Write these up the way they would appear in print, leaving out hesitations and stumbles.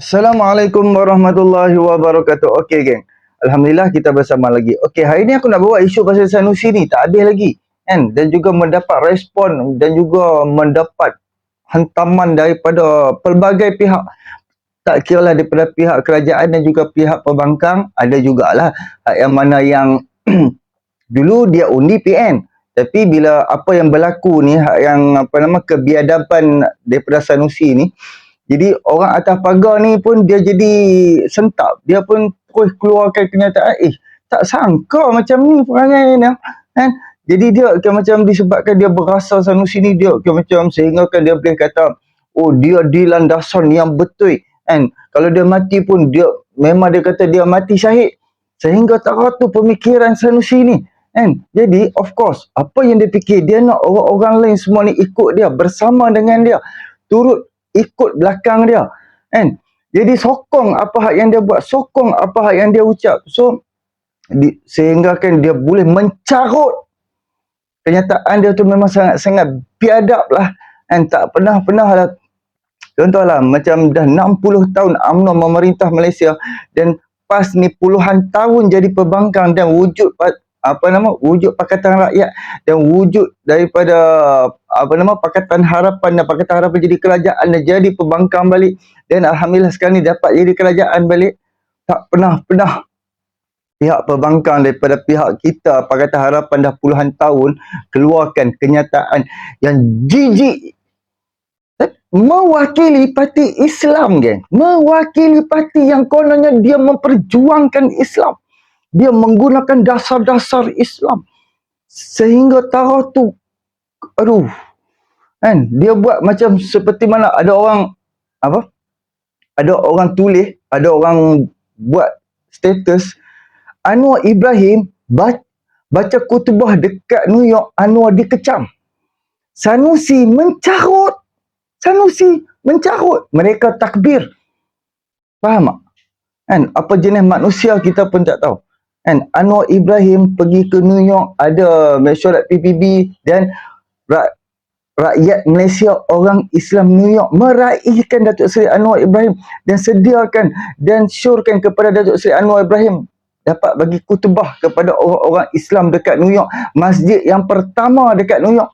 Assalamualaikum warahmatullahi wabarakatuh. Okey, geng. Alhamdulillah kita bersama lagi. Okey, hari ni aku nak bawa isu pasal Sanusi ni. Tak habis lagi. Kan? Dan juga mendapat respon dan juga mendapat hantaman daripada pelbagai pihak. Tak kira lah daripada pihak kerajaan dan juga pihak pembangkang. Ada jugalah yang mana yang dulu dia undi PN. Tapi bila apa yang berlaku ni, yang kebiadaban daripada Sanusi ni, jadi orang atas pagar ni pun dia jadi sentap. Dia pun terus keluarkan kenyataan, tak sangka macam ni perangai ni. Kan? Jadi dia macam disebabkan dia berasa Sanusi ni, dia macam sehingga kan dia boleh kata, oh dia di landasan yang betul. Kan? Kalau dia mati pun dia memang dia kata dia mati syahid. Sehingga tak rata pemikiran Sanusi ni. Kan? Jadi of course apa yang dia fikir, dia nak orang-orang lain semua ni ikut dia, bersama dengan dia, turut ikut belakang dia, kan? Jadi sokong apa hak yang dia buat, sokong apa hak yang dia ucap. So sehingga kan dia boleh mencarut kenyataan dia tu memang sangat-sangat biadab lah, kan? Tak pernah lah. Contohlah macam dah 60 tahun UMNO memerintah Malaysia, dan PAS ni puluhan tahun jadi pembangkang dan wujud wujud Pakatan Rakyat dan wujud daripada Pakatan Harapan, dan Pakatan Harapan jadi kerajaan dan jadi pembangkang balik, dan alhamdulillah sekarang ni dapat jadi kerajaan balik. Tak pernah pihak pembangkang daripada pihak kita Pakatan Harapan dah puluhan tahun keluarkan kenyataan yang jijik mewakili parti Islam, geng. Mewakili parti yang kononnya dia memperjuangkan Islam. Dia menggunakan dasar-dasar Islam. Sehingga tarah tu, aduh. Kan? Dia buat macam seperti mana ada orang, ada orang tulis, ada orang buat status, Anwar Ibrahim baca khutbah dekat New York, Anwar dikecam. Sanusi mencarut. Mereka takbir. Faham tak? Kan? Apa jenis manusia kita pun tak tahu. Kan? Anwar Ibrahim pergi ke New York, ada mesyuarat PBB, dan rakyat Malaysia, orang Islam New York meraihkan Datuk Seri Anwar Ibrahim dan sediakan dan syorkan kepada Datuk Seri Anwar Ibrahim dapat bagi khutbah kepada orang-orang Islam dekat New York, masjid yang pertama dekat New York.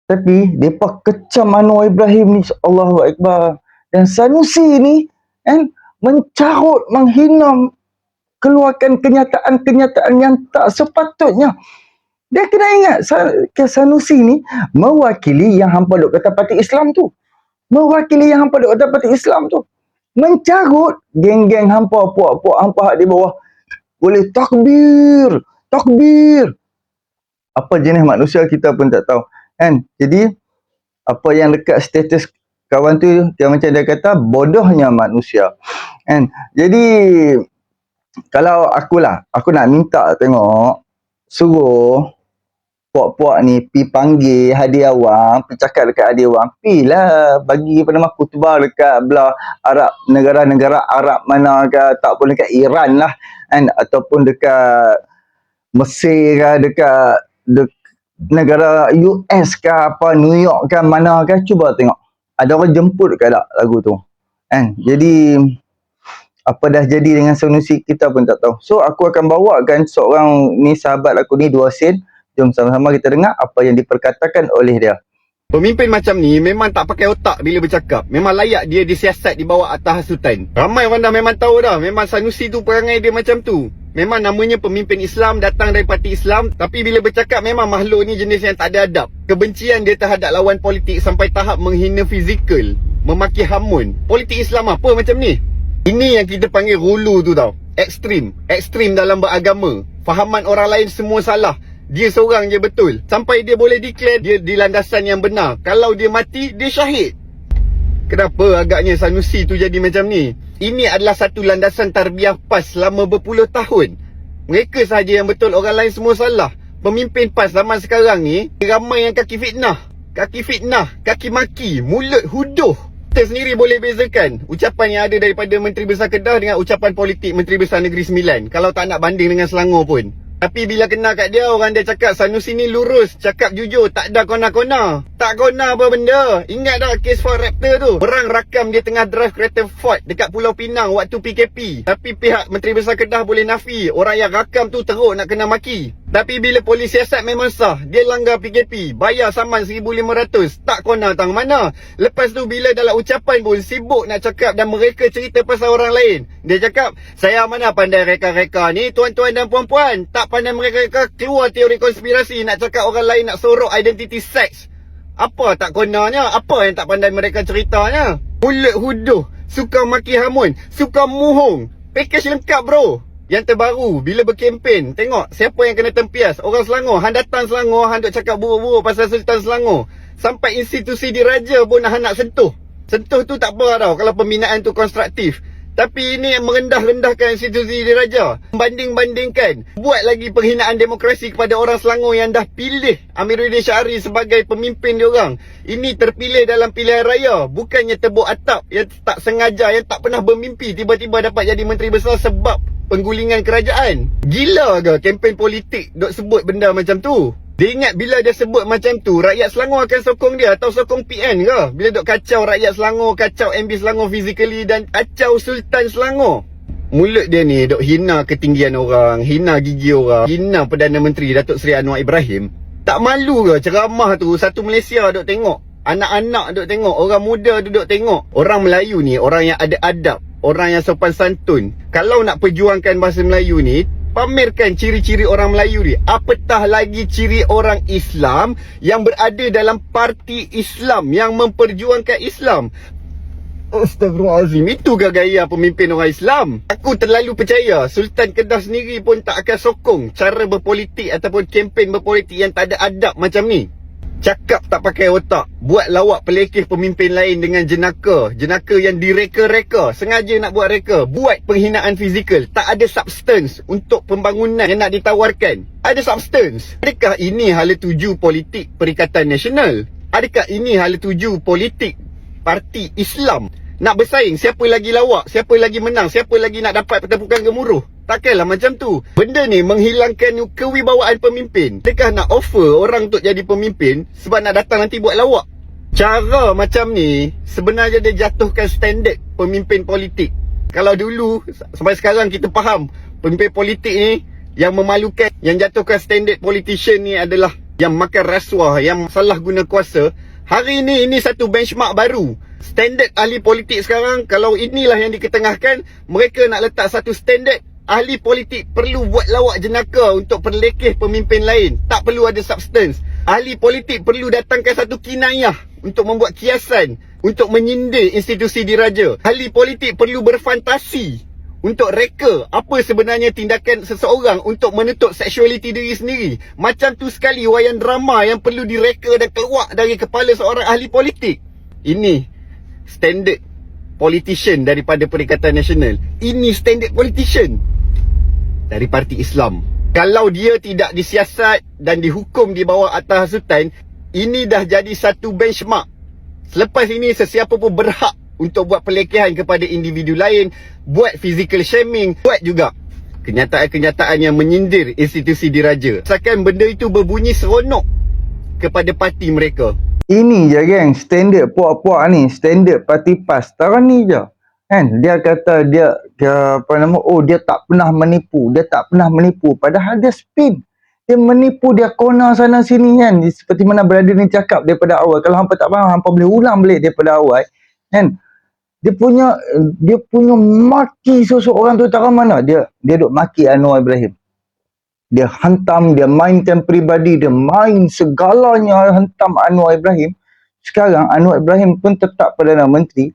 Tapi mereka kecam Anwar Ibrahim ni, Allahu Akbar. Dan Sanusi ni kan mencarut, menghina, keluarkan kenyataan-kenyataan yang tak sepatutnya. Dia kena ingat, Sanusi ni mewakili yang hampa duk kata parti Islam tu. Mewakili yang hampa duk kata parti Islam tu. Mencarut geng-geng hampa, puak-puak hampa di bawah. Boleh takbir. Apa jenis manusia kita pun tak tahu. Kan? Jadi, apa yang dekat status kawan tu, dia macam dia kata, bodohnya manusia. Kan? Jadi, kalau aku nak minta tengok, suruh puak-puak ni pi panggil Hadi Awang, pi cakap dekat Hadi Awang, pi lah bagi khutbah dekat belah Arab, negara-negara Arab mana ke, tak pun dekat Iran lah, kan? Ataupun dekat Mesir ke, dekat negara US ke, apa New York ke, mana ke, cuba tengok ada orang jemput ke tak lagu tu, kan? Jadi apa dah jadi dengan Sanusi kita pun tak tahu. So aku akan bawakan seorang ni, sahabat aku ni, dua sen. Jom sama-sama kita dengar apa yang diperkatakan oleh dia. Pemimpin macam ni memang tak pakai otak bila bercakap. Memang layak dia disiasat di bawah atas hasutan. Ramai orang dah memang tahu dah, memang Sanusi tu perangai dia macam tu. Memang namanya pemimpin Islam, datang dari parti Islam, tapi bila bercakap memang makhluk ni jenis yang tak ada adab. Kebencian dia terhadap lawan politik sampai tahap menghina fizikal, memaki hamun. Politik Islam apa macam ni? Ini yang kita panggil hulu tu tau. Ekstrim dalam beragama. Fahaman orang lain semua salah, dia seorang je betul. Sampai dia boleh declare dia di landasan yang benar. Kalau dia mati, dia syahid. Kenapa agaknya Sanusi tu jadi macam ni? Ini adalah satu landasan tarbiyah PAS selama berpuluh tahun. Mereka sahaja yang betul, orang lain semua salah. Pemimpin PAS zaman sekarang ni ramai yang kaki fitnah, kaki maki, mulut huduh. Kita sendiri boleh bezakan ucapan yang ada daripada Menteri Besar Kedah dengan ucapan politik Menteri Besar Negeri Sembilan, kalau tak nak banding dengan Selangor pun. Tapi bila kena kat dia, orang dia cakap Sanusi ni lurus, cakap jujur, tak ada kona-kona. Tak kona apa benda. Ingat tak kes Ford Raptor tu? Orang rakam dia tengah drive kereta Ford dekat Pulau Pinang waktu PKP. Tapi pihak Menteri Besar Kedah boleh nafi. Orang yang rakam tu teruk nak kena maki. Tapi bila polis siasat memang sah. Dia langgar PKP. Bayar saman 1,500. Tak kona tang mana. Lepas tu bila dalam ucapan pun sibuk nak cakap dan mereka cerita pasal orang lain. Dia cakap, saya mana pandai reka-reka ni tuan-tuan dan puan-puan. Tak pandai mereka keluar teori konspirasi nak cakap orang lain nak sorok identiti seks. Apa tak konanya? Apa yang tak pandai mereka ceritanya? Mulut huduh, suka maki hamun, suka muhung. Package lengkap bro. Yang terbaru, bila berkempen, tengok siapa yang kena tempias. Orang Selangor, han datang Selangor, han duk cakap buruk-buruk pasal Sultan Selangor. Sampai institusi diraja pun nak sentuh. Sentuh tu tak apa tau kalau pembinaan tu konstruktif. Tapi ini yang merendah-rendahkan institusi diraja. Banding-bandingkan. Buat lagi penghinaan demokrasi kepada orang Selangor yang dah pilih Amiruddin Syahri sebagai pemimpin diorang. Ini terpilih dalam pilihan raya. Bukannya tebuk atap yang tak sengaja, yang tak pernah bermimpi tiba-tiba dapat jadi menteri besar sebab penggulingan kerajaan. Gila ke kempen politik duk sebut benda macam tu? Dia ingat bila dia sebut macam tu, rakyat Selangor akan sokong dia atau sokong PN ke? Bila duk kacau rakyat Selangor, kacau MB Selangor physically dan kacau Sultan Selangor. Mulut dia ni duk hina ketinggian orang, hina gigi orang, hina Perdana Menteri Datuk Seri Anwar Ibrahim. Tak malu ke ceramah tu satu Malaysia duk tengok? Anak-anak duk tengok, orang muda duduk tengok. Orang Melayu ni, orang yang ada adab, orang yang sopan santun. Kalau nak perjuangkan bahasa Melayu ni, pamerkan ciri-ciri orang Melayu ni. Apatah lagi ciri orang Islam yang berada dalam parti Islam yang memperjuangkan Islam. Astagfirullahalazim. Itu ke gaya pemimpin orang Islam? Aku terlalu percaya Sultan Kedah sendiri pun tak akan sokong cara berpolitik ataupun kempen berpolitik yang tak ada adab macam ni. Cakap tak pakai otak, buat lawak pelekeh pemimpin lain dengan jenaka. Jenaka yang direka-reka, sengaja nak buat reka. Buat penghinaan fizikal, tak ada substance untuk pembangunan yang nak ditawarkan. Ada substance. Adakah ini hala tuju politik Perikatan Nasional? Adakah ini hala tuju politik parti Islam? Nak bersaing, siapa lagi lawak, siapa lagi menang, siapa lagi nak dapat pertempuran gemuruh? Takkanlah macam tu. Benda ni menghilangkan kewibawaan pemimpin. Adakah nak offer orang untuk jadi pemimpin sebab nak datang nanti buat lawak? Cara macam ni sebenarnya dia jatuhkan standard pemimpin politik. Kalau dulu sampai sekarang kita faham pemimpin politik ni yang memalukan, yang jatuhkan standard politician ni adalah yang makan rasuah, yang salah guna kuasa. Hari ini satu benchmark baru. Standard ahli politik sekarang, kalau inilah yang diketengahkan, mereka nak letak satu standard. Ahli politik perlu buat lawak jenaka untuk perlekeh pemimpin lain. Tak perlu ada substance. Ahli politik perlu datangkan satu kinayah untuk membuat kiasan, untuk menyindir institusi diraja. Ahli politik perlu berfantasi untuk reka apa sebenarnya tindakan seseorang untuk menutup seksualiti diri sendiri. Macam tu sekali wayang drama yang perlu direka dan keluar dari kepala seorang ahli politik. Ini standard politician daripada Perikatan Nasional. Ini standard politician dari parti Islam. Kalau dia tidak disiasat dan dihukum di bawah atas hasutan, ini dah jadi satu benchmark. Selepas ini sesiapa pun berhak untuk buat pelekehan kepada individu lain, buat physical shaming, buat juga kenyataan-kenyataan yang menyindir institusi diraja. Asalkan benda itu berbunyi seronok kepada parti mereka. Ini je geng, standard puak-puak ni, standard parti PAS. Sekarang ni je. Kan, dia kata dia dia tak pernah menipu, dia tak pernah menipu, padahal dia spin. Dia menipu, dia kona sana sini kan. Seperti mana berada ni cakap daripada awal. Kalau hampa tak faham, hampa boleh ulang balik daripada awal. Kan? Dia punya maki seseorang tu tahu mana? Dia duk maki Anwar Ibrahim. Dia hantam, dia mainkan peribadi, dia main segalanya hantam Anwar Ibrahim. Sekarang Anwar Ibrahim pun tetap Perdana Menteri.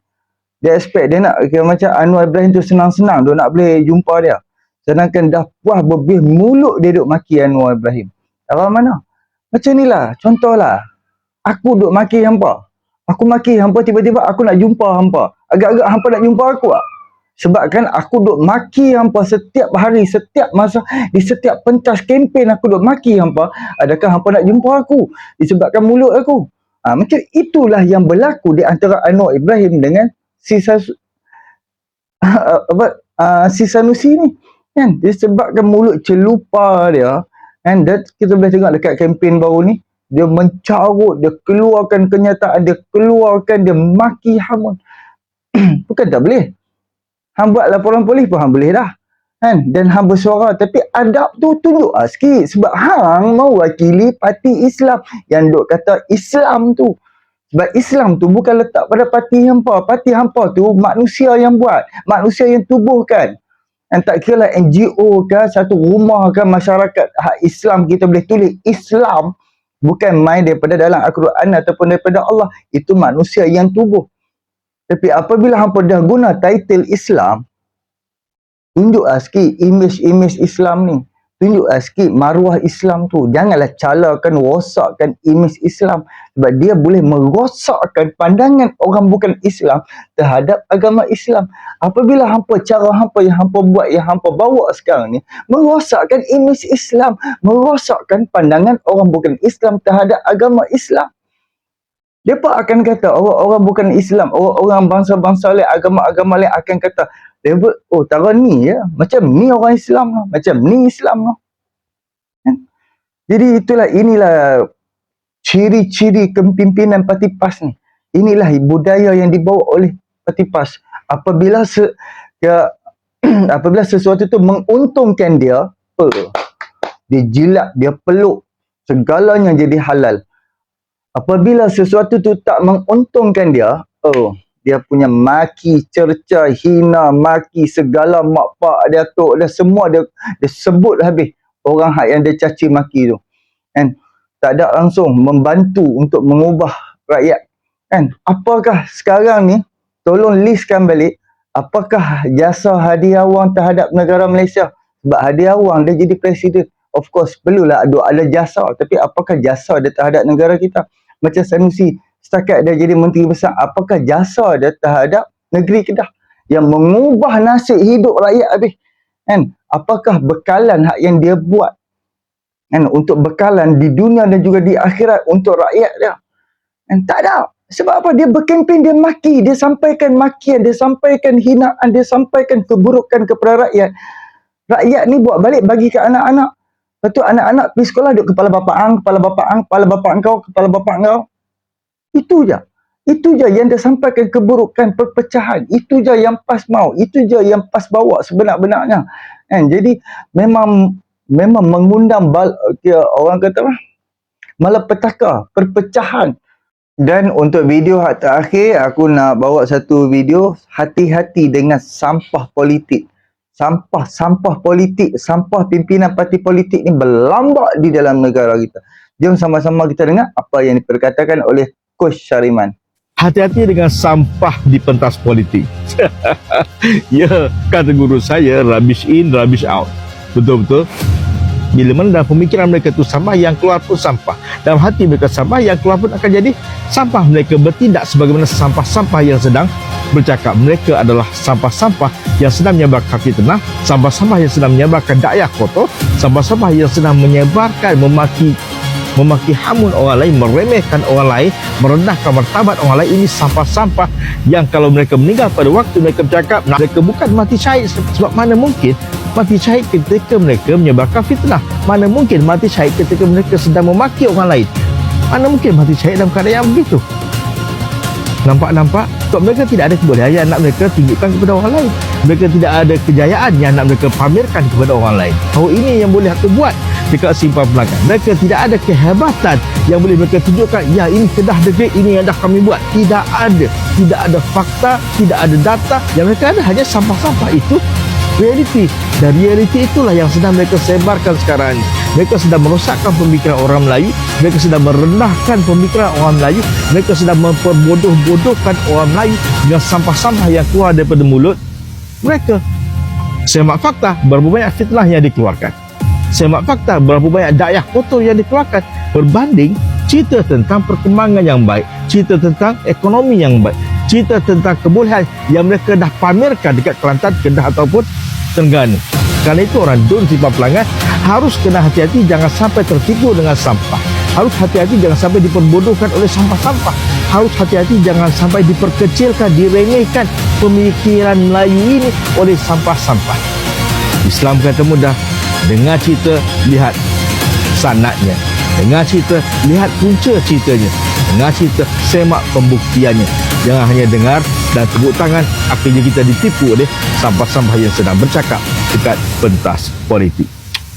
Dia expect dia nak kira macam Anwar Ibrahim tu senang-senang dia nak boleh jumpa dia. Sedangkan dah puas berbih mulut dia duk maki Anwar Ibrahim. Tahu mana? Macam inilah, contohlah. Aku duk maki hampa. Aku maki hampa, tiba-tiba aku nak jumpa hampa. Agak-agak hampa nak jumpa aku tak? Sebab kan aku duk maki hampa setiap hari, setiap masa, di setiap pentas kempen aku duk maki hampa. Adakah hampa nak jumpa aku? Disebabkan mulut aku. Macam itulah yang berlaku di antara Anwar Ibrahim dengan si Sanusi ni. Kan? Disebabkan mulut celupa dia. Kan? Dan kita boleh tengok dekat kempen baru ni. Dia mencarut, dia keluarkan kenyataan, dia keluarkan, dia maki hamun. Bukan tak boleh. Hang buat laporan polis pun hang boleh dah. Kan? Dan hang bersuara. Tapi adab tu tunjuk sikit. Sebab hang mewakili parti Islam. Yang duk kata Islam tu. Sebab Islam tu bukan letak pada parti hampa. Parti hampa tu manusia yang buat. Manusia yang tubuhkan. Dan tak kira lah NGO ke, satu rumah ke, masyarakat hak Islam, kita boleh tulis Islam. Bukan main daripada dalam Al-Quran ataupun daripada Allah. Itu manusia yang tubuh. Tapi apabila hampa dah guna title Islam, tunjuk sikit image Islam ni. Tunjuk sikit maruah Islam tu. Janganlah calakan, rosakkan image Islam. Sebab dia boleh merosakkan pandangan orang bukan Islam terhadap agama Islam. Apabila cara hampa yang hampa buat, yang hampa bawa sekarang ni, merosakkan image Islam. Merosakkan pandangan orang bukan Islam terhadap agama Islam. Mereka akan kata, orang-orang bukan Islam, orang-orang bangsa-bangsa lain, agama-agama lain akan kata, oh tara ni ya, macam ni orang Islam lah, macam ni Islam lah. Jadi inilah ciri-ciri kepimpinan Parti PAS ni. Inilah budaya yang dibawa oleh Parti PAS. Apabila sesuatu tu menguntungkan dia, dia jilat, dia peluk, segalanya jadi halal. Apabila sesuatu tu tak menguntungkan dia, dia punya maki, cerca, hina, maki, segala mak pak dia tok dia, semua dia sebut habis orang hak yang dia caci maki tu. Kan? Tak ada langsung membantu untuk mengubah rakyat. Kan? Apakah sekarang ni, tolong listkan balik, apakah jasa Hadi Awang terhadap negara Malaysia? Sebab Hadi Awang dia jadi presiden. Of course, perlulah ada jasa. Tapi apakah jasa dia terhadap negara kita? Macam Sanusi, setakat dia jadi menteri besar, apakah jasa dia terhadap negeri Kedah yang mengubah nasib hidup rakyat habis? Kan? Apakah bekalan hak yang dia buat, kan, untuk bekalan di dunia dan juga di akhirat untuk rakyat dia? Kan? Tak ada. Sebab apa? Dia berkempen, dia maki, dia sampaikan makian, dia sampaikan hinaan, dia sampaikan keburukan kepada rakyat. Rakyat ni buat balik bagi ke anak-anak. Lepas tu anak-anak pergi sekolah duduk kepala bapak ang, kepala bapak ang, kepala bapak engkau, kepala bapak engkau. Itu je. Itu je yang dia sampaikan keburukan, perpecahan. Itu je yang PAS mau. Itu je yang PAS bawa sebenar-benarnya. Kan? Jadi memang mengundang orang kata apa? Malapetaka, perpecahan. Dan untuk video terakhir, aku nak bawa satu video, hati-hati dengan sampah politik. Sampah politik, sampah pimpinan parti politik ni berlambak di dalam negara kita. Jom sama-sama kita dengar apa yang diperkatakan oleh Coach Syariman. Hati-hati dengan sampah di pentas politik. Ya, kata guru saya, rubbish in, rubbish out. Betul-betul. Bila mana dalam pemikiran mereka tu sampah, yang keluar pun sampah. Dalam hati mereka sampah, yang keluar pun akan jadi sampah. Mereka bertindak sebagaimana sampah-sampah yang sedang bercakap. Mereka adalah sampah-sampah yang sedang menyebarkan fitnah, sampah-sampah yang sedang menyebarkan dakwah kotor, sampah-sampah yang sedang menyebarkan memaki hamun orang lain, meremehkan orang lain, merendahkan martabat orang lain. Ini sampah-sampah yang kalau mereka meninggal pada waktu mereka bercakap, mereka bukan mati syahid. Sebab mana mungkin mati syahid ketika mereka menyebarkan fitnah? Mana mungkin mati syahid ketika mereka sedang memaki orang lain? Mana mungkin mati syahid dalam keadaan yang begitu? Nampak-nampak, sebab mereka tidak ada kebolehan yang nak mereka tunjukkan kepada orang lain. Mereka tidak ada kejayaan yang nak mereka pamerkan kepada orang lain. Bahawa ini yang boleh aku buat dekat simpang pelanggan. Mereka tidak ada kehebatan yang boleh mereka tunjukkan, ya ini Kedah Negeri, ini yang dah kami buat. Tidak ada. Tidak ada fakta, tidak ada data. Yang mereka ada hanya sampah-sampah. Itu realiti. Dan realiti itulah yang sedang mereka sebarkan sekarang ini. Mereka sedang merosakkan pemikiran orang Melayu. Mereka sedang merendahkan pemikiran orang Melayu. Mereka sedang memperbodoh-bodohkan orang Melayu dengan sampah-sampah yang keluar daripada mulut mereka. Semak fakta, berapa banyak fitnah yang dikeluarkan. Semak fakta, berapa banyak dakwah kotor yang dikeluarkan. Berbanding cerita tentang perkembangan yang baik, cerita tentang ekonomi yang baik, cerita tentang kebolehan yang mereka dah pamerkan dekat Kelantan, Kedah ataupun Terengganu. Kerana itu orang dun simpang pelanggan harus kena hati-hati, jangan sampai tertipu dengan sampah. Harus hati-hati jangan sampai diperbodohkan oleh sampah-sampah. Harus hati-hati jangan sampai diperkecilkan, diremehkan pemikiran Melayu ini oleh sampah-sampah. Islam kata mudah, dengar cerita, lihat sanadnya. Dengar cerita, lihat punca ceritanya. Dengar cerita, semak pembuktiannya. Jangan hanya dengar dan tepuk tangan, akhirnya kita ditipu oleh sampah-sampah yang sedang bercakap dekat pentas politik.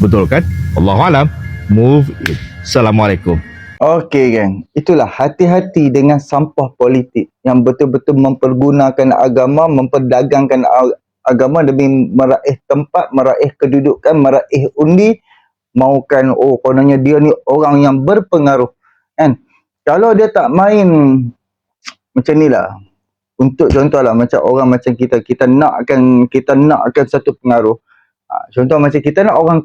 Betul kan? Allahualam. Move it. Assalamualaikum. Okey geng, itulah hati-hati dengan sampah politik yang betul-betul mempergunakan agama, memperdagangkan agama demi meraih tempat, meraih kedudukan, meraih undi, maukan kononnya dia ni orang yang berpengaruh kan. Kalau dia tak main macam ni lah, untuk contohlah macam orang macam kita nakkan satu pengaruh. Contoh macam kita nak orang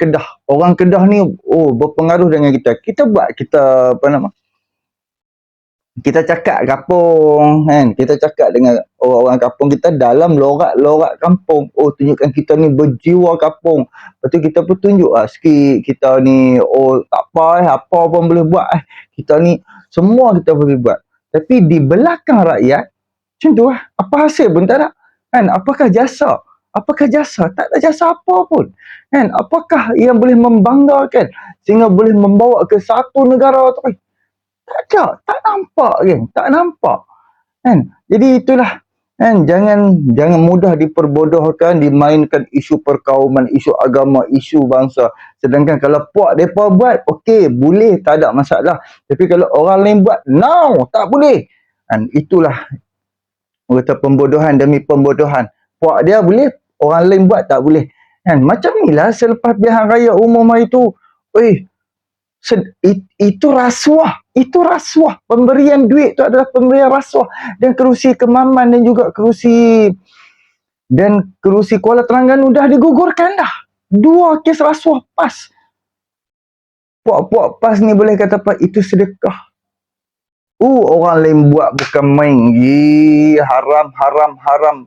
Kedah ni berpengaruh dengan kita buat, kita apa nama, kita cakap kampung kan, kita cakap dengan orang-orang kampung kita dalam lorak-lorak kampung, tunjukkan kita ni berjiwa kampung. Lepas tu kita pun tunjuk sikit kita ni tak apa pun boleh buat, kita ni semua kita boleh buat. Tapi di belakang rakyat macam tu apa hasil pun tak ada kan. Apakah jasa? Tak ada jasa apa pun kan. Apakah yang boleh membanggakan sehingga boleh membawa ke satu negara tu? Tak ada, tak nampak kan, tak nampak kan. Jadi itulah kan, jangan mudah diperbodohkan, dimainkan isu perkauman, isu agama, isu bangsa. Sedangkan kalau puak depa buat, okey, boleh, tak ada masalah. Tapi kalau orang lain buat, no, tak boleh kan. Itulah kata pembodohan demi pembodohan. Puak dia boleh, orang lain buat tak boleh kan. Macam inilah selepas pilihan raya umum hari tu, itu rasuah, pemberian duit tu adalah pemberian rasuah. Dan kerusi Kemaman dan juga kerusi Kuala Terengganu dah digugurkan dah. 2 kes rasuah pas. Puak-puak pas ni boleh kata apa, itu sedekah. Orang lain buat bukan main. Haram,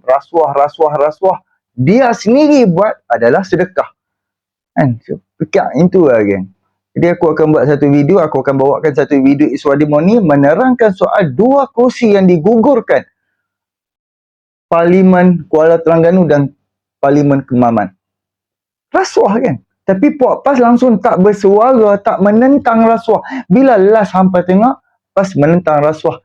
rasuah. Dia sendiri buat adalah sedekah kan. Pekat itu lah geng. Jadi aku akan buat satu video, aku akan bawakan satu video Iswadimoni menerangkan soal 2 kerusi yang digugurkan, Parlimen Kuala Terengganu dan Parlimen Kemaman. Rasuah kan. Tapi Puak PAS langsung tak bersuara, tak menentang rasuah. Bila last hampa tengok PAS menentang rasuah?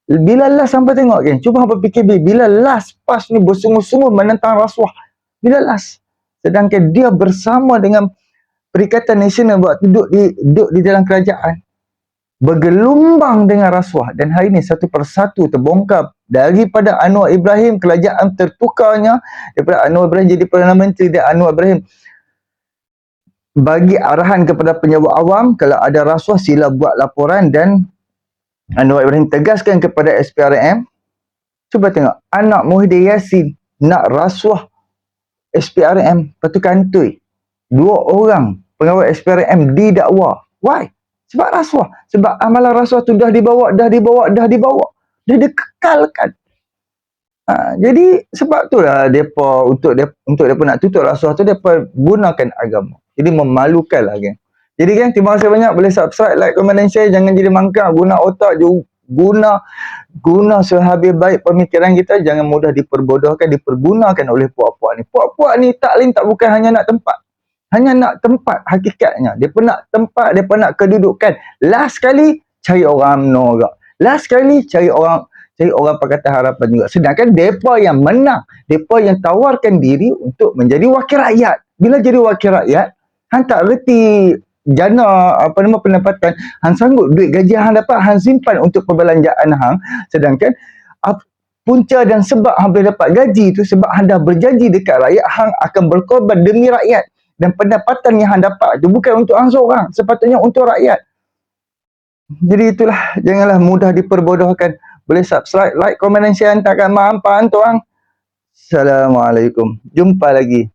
Bila last hampa tengok kan? Cuba hampa fikir bila last PAS ni bersungguh-sungguh menentang rasuah? Bila last? Sedangkan dia bersama dengan Perikatan Nasional buat duduk di dalam kerajaan, bergelumbang dengan rasuah. Dan hari ini satu persatu terbongkar. Daripada Anwar Ibrahim, kerajaan tertukarnya daripada Anwar Ibrahim jadi Perdana Menteri, dan Anwar Ibrahim bagi arahan kepada penyewa awam, kalau ada rasuah sila buat laporan. Dan Anwar Ibrahim tegaskan kepada SPRM, cuba tengok, anak Muhyiddin Yassin nak rasuah SPRM, lepas tu kantoi 2 orang pengawal SPRM didakwa. Why? Sebab rasuah. Sebab amalan rasuah tu dah dibawa, dah dikekalkan. Jadi sebab itulah depa untuk depa nak tutup rasuah tu, depa gunakan agama. Jadi memalukan lah geng. Jadi geng, terima kasih banyak. Boleh subscribe, like, komen dan share. Jangan jadi mangkang. Guna otak, guna sehabis baik pemikiran kita. Jangan mudah diperbodohkan, dipergunakan oleh puak-puak ni. Puak-puak ni tak lain tak bukan hanya nak tempat. Hanya nak tempat hakikatnya. Dia pun nak tempat, dia pun nak kedudukan. Last kali cari orang UMNO juga. Last kali cari orang Pakatan Harapan juga. Sedangkan depa yang menang, depa yang tawarkan diri untuk menjadi wakil rakyat. Bila jadi wakil rakyat, hang tak reti jana pendapatan, hang sanggup duit gaji hang dapat hang simpan untuk perbelanjaan hang. Sedangkan punca dan sebab hang boleh dapat gaji tu sebab hang dah berjanji dekat rakyat hang akan berkorban demi rakyat. Dan pendapatan yang hang dapat tu bukan untuk hang seorang, sepatutnya untuk rakyat. Jadi itulah, janganlah mudah diperbodohkan. Boleh subscribe, like, komen dan share. Hantarkan manfaat tuan. Assalamualaikum. Jumpa lagi.